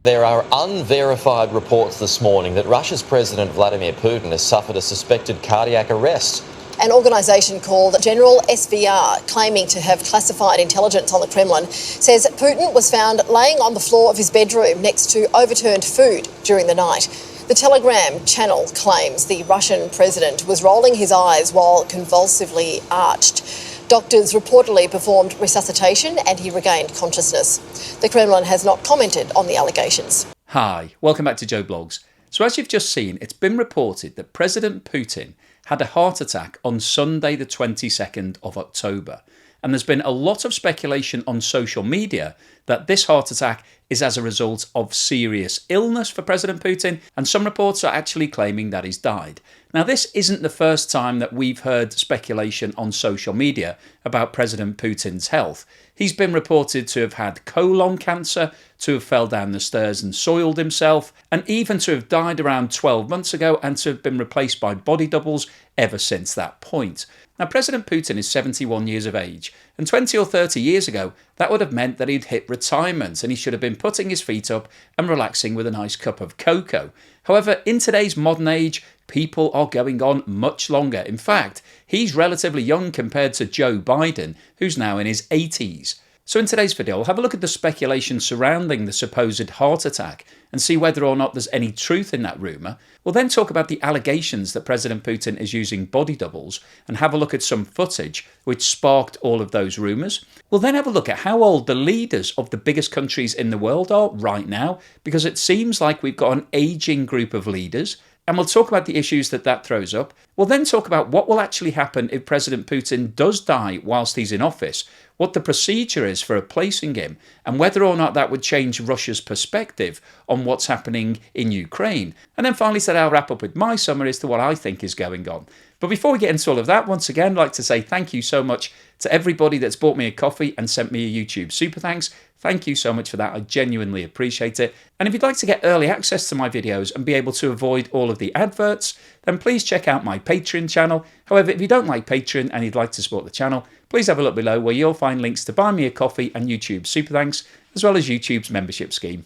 There are unverified reports this morning that Russia's President Vladimir Putin has suffered a suspected cardiac arrest. An organisation called General SVR, claiming to have classified intelligence on the Kremlin, says Putin was found laying on the floor of his bedroom next to overturned food during the night. The Telegram channel claims the Russian president was rolling his eyes while convulsively arched. Doctors reportedly performed resuscitation and he regained consciousness. The Kremlin has not commented on the allegations. Hi, welcome back to Joe Blogs. So as you've just seen, it's been reported that President Putin had a heart attack on Sunday the 22nd of October. And there's been a lot of speculation on social media that this heart attack is as a result of serious illness for President Putin, and some reports are actually claiming that he's died. Now, this isn't the first time that we've heard speculation on social media about President Putin's health. He's been reported to have had colon cancer, to have fell down the stairs and soiled himself, and even to have died around 12 months ago and to have been replaced by body doubles ever since that point. Now, President Putin is 71 years of age, and 20 or 30 years ago, that would have meant that he'd hit retirement and he should have been putting his feet up and relaxing with a nice cup of cocoa. However, in today's modern age, people are going on much longer. In fact, he's relatively young compared to Joe Biden, who's now in his 80s. So in today's video, I'll have a look at the speculation surrounding the supposed heart attack and see whether or not there's any truth in that rumour. We'll then talk about the allegations that President Putin is using body doubles and have a look at some footage which sparked all of those rumours. We'll then have a look at how old the leaders of the biggest countries in the world are right now, because it seems like we've got an ageing group of leaders. And we'll talk about the issues that throws up. We'll then talk about what will actually happen if President Putin does die whilst he's in office, what the procedure is for replacing him, and whether or not that would change Russia's perspective on what's happening in Ukraine. And then finally, I'll wrap up with my summary as to what I think is going on. But before we get into all of that, once again, I'd like to say thank you so much to everybody that's bought me a coffee and sent me a YouTube super thanks. Thank you so much for that. I genuinely appreciate it. And if you'd like to get early access to my videos and be able to avoid all of the adverts, then please check out my Patreon channel. However, if you don't like Patreon and you'd like to support the channel, please have a look below where you'll find links to buy me a coffee and YouTube super thanks, as well as YouTube's membership scheme.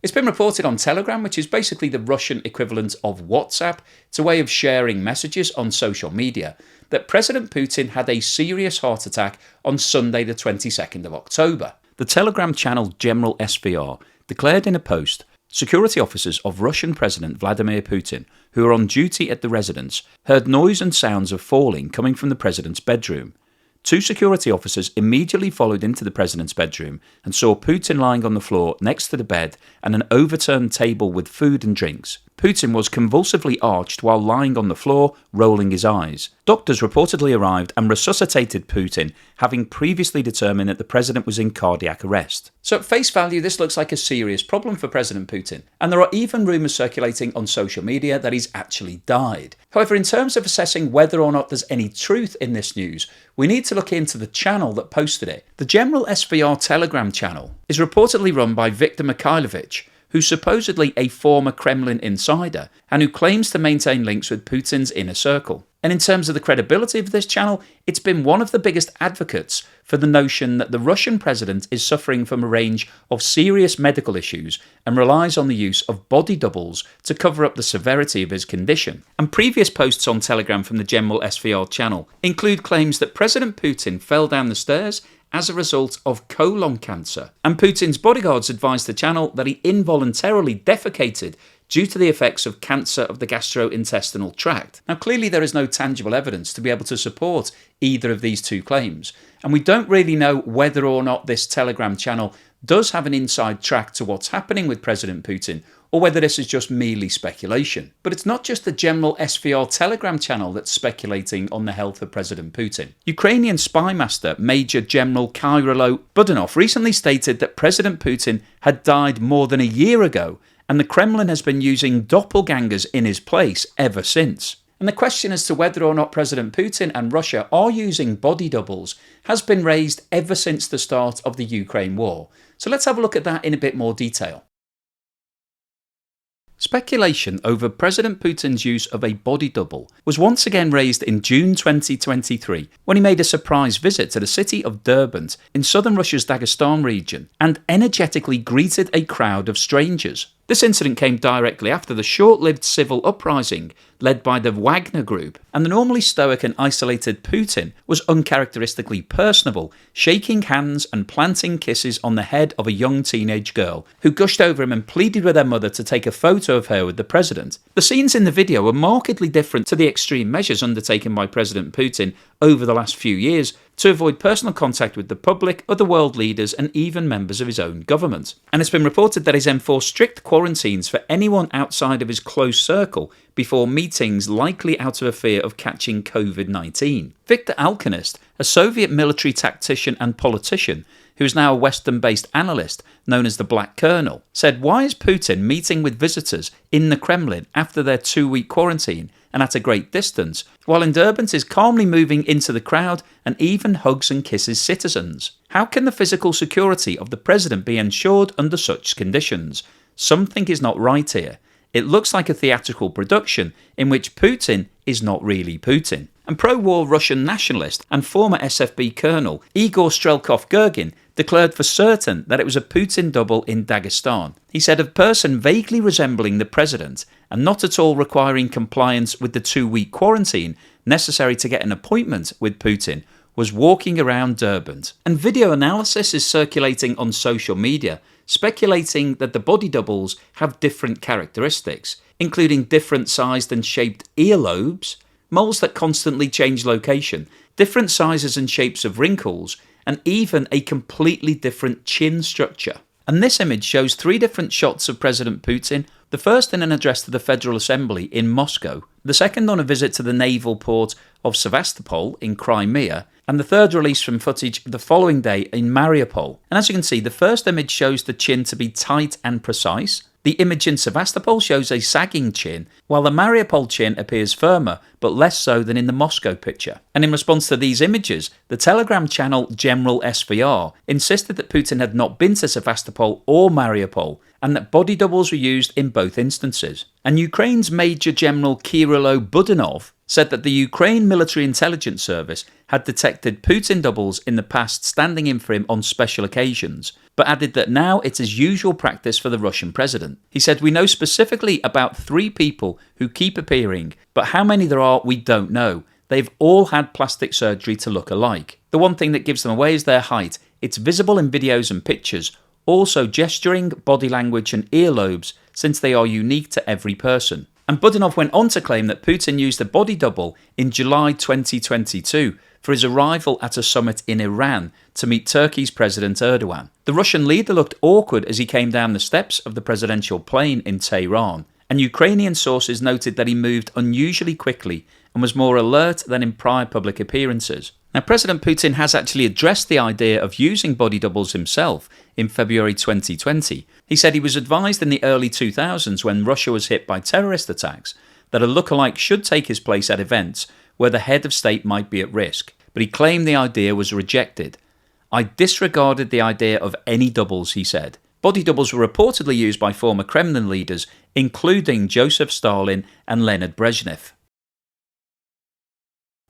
It's been reported on Telegram, which is basically the Russian equivalent of WhatsApp. It's a way of sharing messages on social media, that President Putin had a serious heart attack on Sunday the 22nd of October. The Telegram channel General SVR declared in a post, security officers of Russian President Vladimir Putin, who were on duty at the residence, heard noise and sounds of falling coming from the president's bedroom. Two security officers immediately followed into the president's bedroom and saw Putin lying on the floor next to the bed and an overturned table with food and drinks. Putin was convulsively arched while lying on the floor, rolling his eyes. Doctors reportedly arrived and resuscitated Putin, having previously determined that the president was in cardiac arrest. So at face value, this looks like a serious problem for President Putin, and there are even rumours circulating on social media that he's actually died. However, in terms of assessing whether or not there's any truth in this news, we need to look into the channel that posted it. The General SVR Telegram channel is reportedly run by Viktor Mikhailovich, who's supposedly a former Kremlin insider and who claims to maintain links with Putin's inner circle. And in terms of the credibility of this channel, it's been one of the biggest advocates for the notion that the Russian president is suffering from a range of serious medical issues and relies on the use of body doubles to cover up the severity of his condition. And previous posts on Telegram from the General SVR channel include claims that President Putin fell down the stairs as a result of colon cancer. And Putin's bodyguards advised the channel that he involuntarily defecated due to the effects of cancer of the gastrointestinal tract. Now, clearly there is no tangible evidence to be able to support either of these two claims, and we don't really know whether or not this Telegram channel does have an inside track to what's happening with President Putin, or whether this is just merely speculation. But it's not just the General SVR Telegram channel that's speculating on the health of President Putin. Ukrainian spy master Major General Kyrylo Budanov recently stated that President Putin had died more than a year ago, and the Kremlin has been using doppelgangers in his place ever since. And the question as to whether or not President Putin and Russia are using body doubles has been raised ever since the start of the Ukraine war. So let's have a look at that in a bit more detail. Speculation over President Putin's use of a body double was once again raised in June 2023 when he made a surprise visit to the city of Derbent in southern Russia's Dagestan region and energetically greeted a crowd of strangers. This incident came directly after the short-lived civil uprising led by the Wagner Group, and the normally stoic and isolated Putin was uncharacteristically personable, shaking hands and planting kisses on the head of a young teenage girl, who gushed over him and pleaded with her mother to take a photo of her with the president. The scenes in the video were markedly different to the extreme measures undertaken by President Putin over the last few years to avoid personal contact with the public, other world leaders and even members of his own government. And it's been reported that he's enforced strict quarantines for anyone outside of his close circle before meetings, likely out of a fear of catching COVID-19. Viktor Alkanist, a Soviet military tactician and politician who is now a Western-based analyst known as the Black Colonel, said, "Why is Putin meeting with visitors in the Kremlin after their 2-week quarantine and at a great distance, while in Derbent is calmly moving into the crowd and even hugs and kisses citizens? How can the physical security of the president be ensured under such conditions? Something is not right here. It looks like a theatrical production in which Putin is not really Putin." And pro-war Russian nationalist and former SFB colonel Igor Strelkov-Gergin declared for certain that it was a Putin double in Dagestan. He said a person vaguely resembling the president and not at all requiring compliance with the 2-week quarantine necessary to get an appointment with Putin was walking around Derbent. And video analysis is circulating on social media, speculating that the body doubles have different characteristics, including different sized and shaped earlobes, moles that constantly change location, different sizes and shapes of wrinkles, and even a completely different chin structure. And this image shows 3 different shots of President Putin, the first in an address to the Federal Assembly in Moscow, the second on a visit to the naval port of Sevastopol in Crimea, and the third released from footage the following day in Mariupol. And as you can see, the first image shows the chin to be tight and precise. The image in Sevastopol shows a sagging chin, while the Mariupol chin appears firmer, but less so than in the Moscow picture. And in response to these images, the Telegram channel General SVR insisted that Putin had not been to Sevastopol or Mariupol, and that body doubles were used in both instances. And Ukraine's Major General Kirilo Budanov said that the Ukraine Military Intelligence Service had detected Putin doubles in the past standing in for him on special occasions, but added that now it is usual practice for the Russian president. He said, "We know specifically about 3 people who keep appearing, but how many there are we don't know. They've all had plastic surgery to look alike. The one thing that gives them away is their height. It's visible in videos and pictures. Also gesturing, body language and earlobes, since they are unique to every person." And Budanov went on to claim that Putin used a body double in July 2022 for his arrival at a summit in Iran to meet Turkey's President Erdogan. The Russian leader looked awkward as he came down the steps of the presidential plane in Tehran, and Ukrainian sources noted that he moved unusually quickly and was more alert than in prior public appearances. Now, President Putin has actually addressed the idea of using body doubles himself in February 2020. He said he was advised in the early 2000s, when Russia was hit by terrorist attacks, that a lookalike should take his place at events where the head of state might be at risk, but he claimed the idea was rejected. "I disregarded the idea of any doubles," he said. Body doubles were reportedly used by former Kremlin leaders, including Joseph Stalin and Leonid Brezhnev.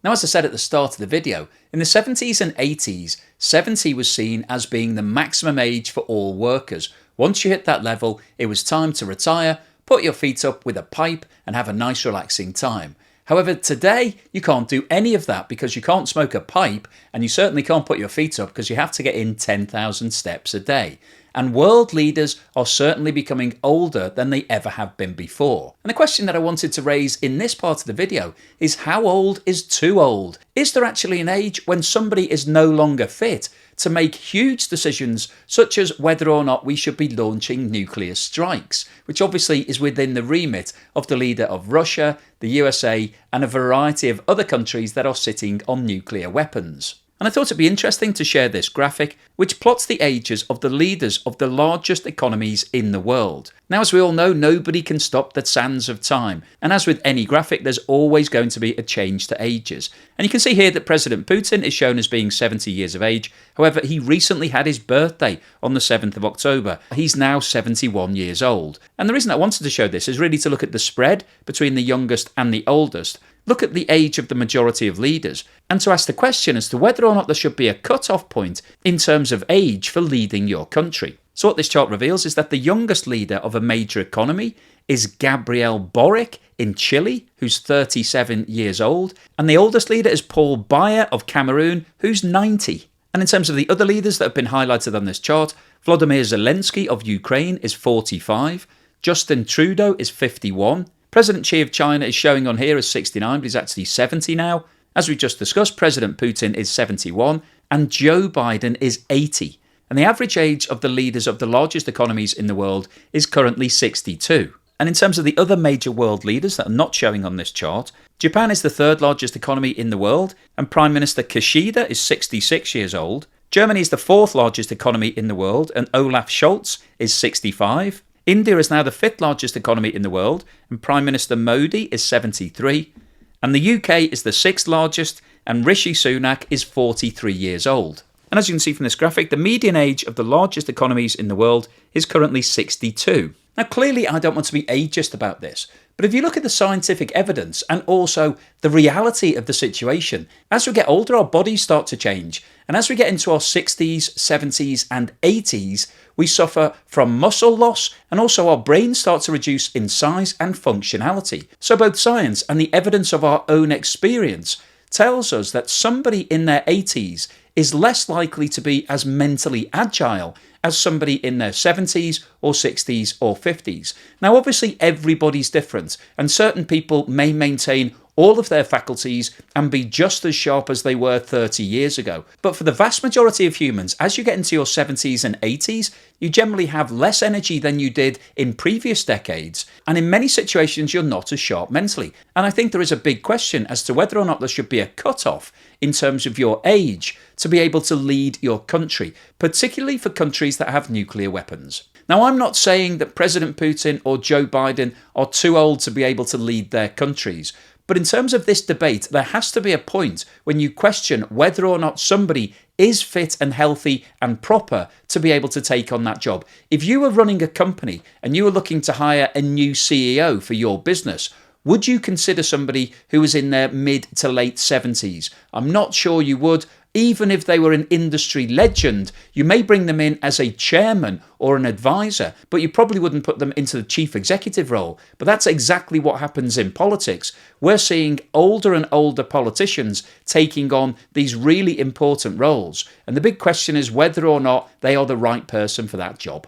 Now, as I said at the start of the video, in the 70s and 80s, 70 was seen as being the maximum age for all workers. Once you hit that level, it was time to retire, put your feet up with a pipe and have a nice relaxing time. However, today you can't do any of that because you can't smoke a pipe, and you certainly can't put your feet up because you have to get in 10,000 steps a day. And world leaders are certainly becoming older than they ever have been before. And the question that I wanted to raise in this part of the video is, how old is too old? Is there actually an age when somebody is no longer fit to make huge decisions, such as whether or not we should be launching nuclear strikes, which obviously is within the remit of the leader of Russia, the USA, and a variety of other countries that are sitting on nuclear weapons? And I thought it'd be interesting to share this graphic, which plots the ages of the leaders of the largest economies in the world. Now, as we all know, nobody can stop the sands of time. And as with any graphic, there's always going to be a change to ages. And you can see here that President Putin is shown as being 70 years of age. However, he recently had his birthday on the 7th of October. He's now 71 years old. And the reason I wanted to show this is really to look at the spread between the youngest and the oldest. Look at the age of the majority of leaders, and to ask the question as to whether or not there should be a cut-off point in terms of age for leading your country. So what this chart reveals is that the youngest leader of a major economy is Gabriel Boric in Chile, who's 37 years old, and the oldest leader is Paul Biya of Cameroon, who's 90. And in terms of the other leaders that have been highlighted on this chart, Volodymyr Zelensky of Ukraine is 45, Justin Trudeau is 51, President Xi of China is showing on here as 69, but he's actually 70 now. As we just discussed, President Putin is 71 and Joe Biden is 80. And the average age of the leaders of the largest economies in the world is currently 62. And in terms of the other major world leaders that are not showing on this chart, Japan is the third largest economy in the world and Prime Minister Kishida is 66 years old. Germany is the fourth largest economy in the world and Olaf Scholz is 65. India is now the fifth largest economy in the world and Prime Minister Modi is 73. And the UK is the sixth largest and Rishi Sunak is 43 years old. And as you can see from this graphic, the median age of the largest economies in the world is currently 62. Now clearly I don't want to be ageist about this, but if you look at the scientific evidence and also the reality of the situation, as we get older our bodies start to change, and as we get into our 60s, 70s and 80s, we suffer from muscle loss and also our brains start to reduce in size and functionality. So both science and the evidence of our own experience tells us that somebody in their 80s is less likely to be as mentally agile as somebody in their 70s or 60s or 50s. Now obviously everybody's different and certain people may maintain all of their faculties and be just as sharp as they were 30 years ago. But for the vast majority of humans, as you get into your 70s and 80s, you generally have less energy than you did in previous decades. And in many situations, you're not as sharp mentally. And I think there is a big question as to whether or not there should be a cutoff in terms of your age to be able to lead your country, particularly for countries that have nuclear weapons. Now, I'm not saying that President Putin or Joe Biden are too old to be able to lead their countries. But in terms of this debate, there has to be a point when you question whether or not somebody is fit and healthy and proper to be able to take on that job. If you were running a company and you were looking to hire a new CEO for your business, would you consider somebody who was in their mid to late 70s? I'm not sure you would. Even if they were an industry legend, you may bring them in as a chairman or an advisor, but you probably wouldn't put them into the chief executive role. But that's exactly what happens in politics. We're seeing older and older politicians taking on these really important roles. And the big question is whether or not they are the right person for that job.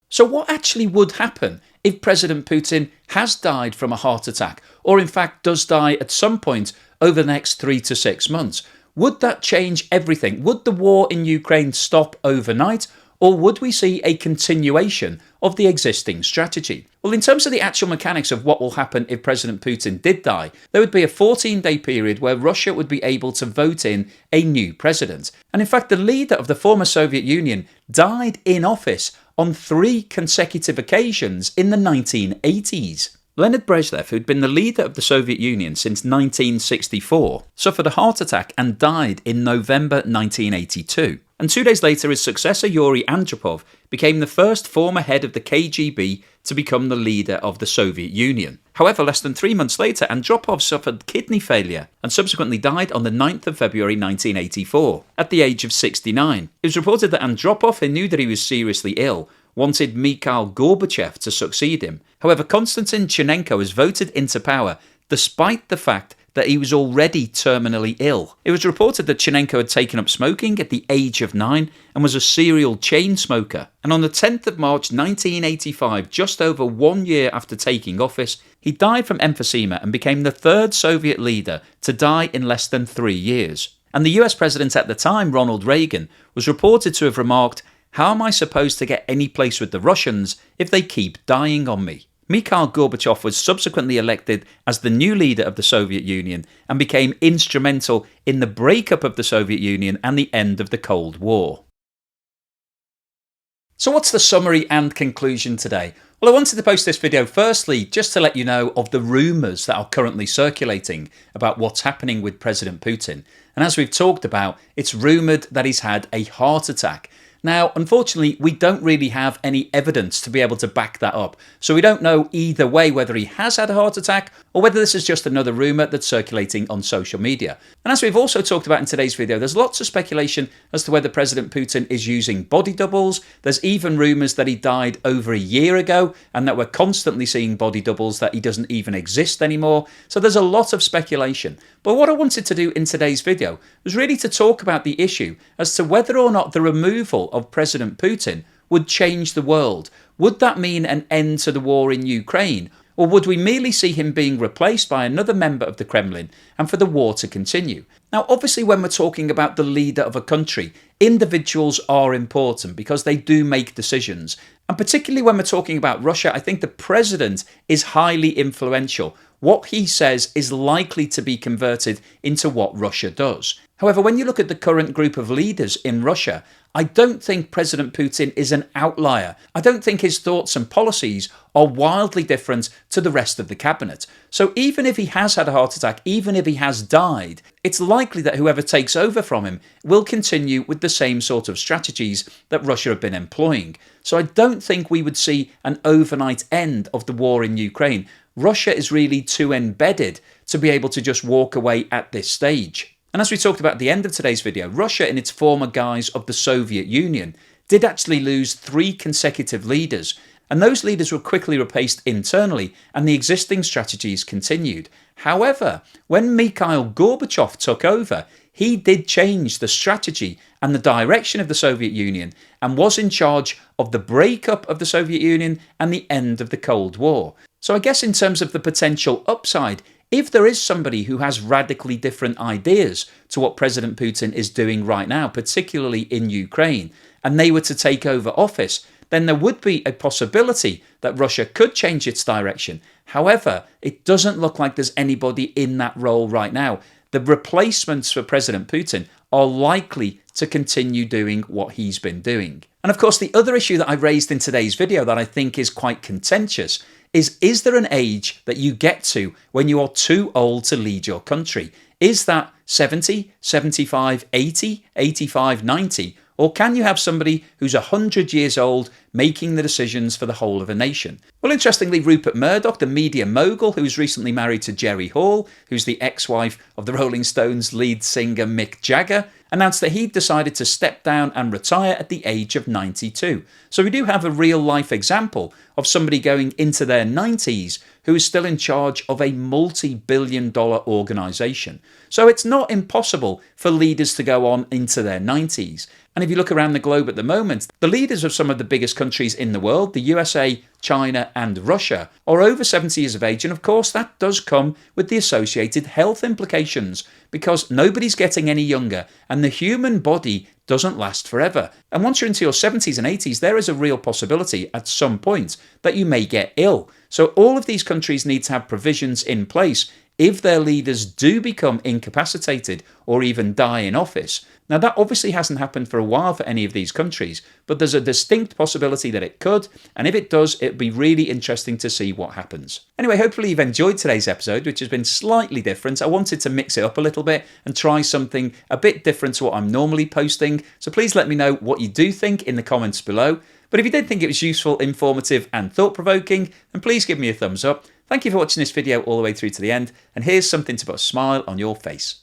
So what actually would happen if President Putin has died from a heart attack, or in fact does die at some point over the next 3 to 6 months? Would that change everything? Would the war in Ukraine stop overnight, or would we see a continuation of the existing strategy? Well, in terms of the actual mechanics of what will happen if President Putin did die, there would be a 14-day period where Russia would be able to vote in a new president. And in fact, the leader of the former Soviet Union died in office on 3 consecutive occasions in the 1980s. Leonid Brezhnev, who'd been the leader of the Soviet Union since 1964, suffered a heart attack and died in November 1982. And 2 days later, his successor Yuri Andropov became the first former head of the KGB to become the leader of the Soviet Union. However, less than 3 months later, Andropov suffered kidney failure and subsequently died on the 9th of February 1984, at the age of 69. It was reported that Andropov, who knew that he was seriously ill, wanted Mikhail Gorbachev to succeed him. However, Konstantin Chernenko was voted into power despite the fact that he was already terminally ill. It was reported that Chernenko had taken up smoking at the age of 9 and was a serial chain smoker. And on the 10th of March 1985, just over 1 year after taking office, he died from emphysema and became the third Soviet leader to die in less than 3 years. And the US president at the time, Ronald Reagan, was reported to have remarked, "How am I supposed to get any place with the Russians if they keep dying on me?" Mikhail Gorbachev was subsequently elected as the new leader of the Soviet Union and became instrumental in the breakup of the Soviet Union and the end of the Cold War. So what's the summary and conclusion today? Well, I wanted to post this video firstly just to let you know of the rumours that are currently circulating about what's happening with President Putin. And as we've talked about, it's rumoured that he's had a heart attack. Now, unfortunately, we don't really have any evidence to be able to back that up. So we don't know either way whether he has had a heart attack or whether this is just another rumour that's circulating on social media. And as we've also talked about in today's video, there's lots of speculation as to whether President Putin is using body doubles. There's even rumours that he died over a year ago and that we're constantly seeing body doubles, that he doesn't even exist anymore. So there's a lot of speculation. But what I wanted to do in today's video was really to talk about the issue as to whether or not the removal of President Putin would change the world. Would that mean an end to the war in Ukraine? Or would we merely see him being replaced by another member of the Kremlin and for the war to continue? Now, obviously, when we're talking about the leader of a country, individuals are important because they do make decisions. And particularly when we're talking about Russia, I think the president is highly influential. What he says is likely to be converted into what Russia does. However, when you look at the current group of leaders in Russia, I don't think President Putin is an outlier. I don't think his thoughts and policies are wildly different to the rest of the cabinet. So even if he has had a heart attack, even if he has died, it's likely that whoever takes over from him will continue with the same sort of strategies that Russia have been employing. So I don't think we would see an overnight end of the war in Ukraine. Russia is really too embedded to be able to just walk away at this stage. And as we talked about at the end of today's video, Russia in its former guise of the Soviet Union did actually lose 3 consecutive leaders, and those leaders were quickly replaced internally and the existing strategies continued. However, when Mikhail Gorbachev took over, he did change the strategy and the direction of the Soviet Union and was in charge of the breakup of the Soviet Union and the end of the Cold War. So I guess in terms of the potential upside, if there is somebody who has radically different ideas to what President Putin is doing right now, particularly in Ukraine, and they were to take over office, then there would be a possibility that Russia could change its direction. However, it doesn't look like there's anybody in that role right now. The replacements for President Putin are likely to continue doing what he's been doing. And of course, the other issue that I raised in today's video that I think is quite contentious is there an age that you get to when you are too old to lead your country? Is that 70, 75, 80, 85, 90? Or can you have somebody who's 100 years old making the decisions for the whole of a nation? Well, interestingly, Rupert Murdoch, the media mogul who's recently married to Jerry Hall, who's the ex-wife of the Rolling Stones lead singer Mick Jagger, announced that he'd decided to step down and retire at the age of 92. So we do have a real-life example of somebody going into their 90s who is still in charge of a multi-billion-dollar organisation. So it's not impossible for leaders to go on into their 90s. And if you look around the globe at the moment, the leaders of some of the biggest countries in the world, the USA, China and Russia, are over 70 years of age. And of course, that does come with the associated health implications because nobody's getting any younger and the human body doesn't last forever. And once you're into your 70s and 80s, there is a real possibility at some point that you may get ill. So all of these countries need to have provisions in place if their leaders do become incapacitated or even die in office. Now, that obviously hasn't happened for a while for any of these countries, but there's a distinct possibility that it could, and if it does, it'd be really interesting to see what happens. Anyway, hopefully you've enjoyed today's episode, which has been slightly different. I wanted to mix it up a little bit and try something a bit different to what I'm normally posting, so please let me know what you do think in the comments below. But if you did think it was useful, informative and thought-provoking, then please give me a thumbs up. Thank you for watching this video all the way through to the end, and here's something to put a smile on your face.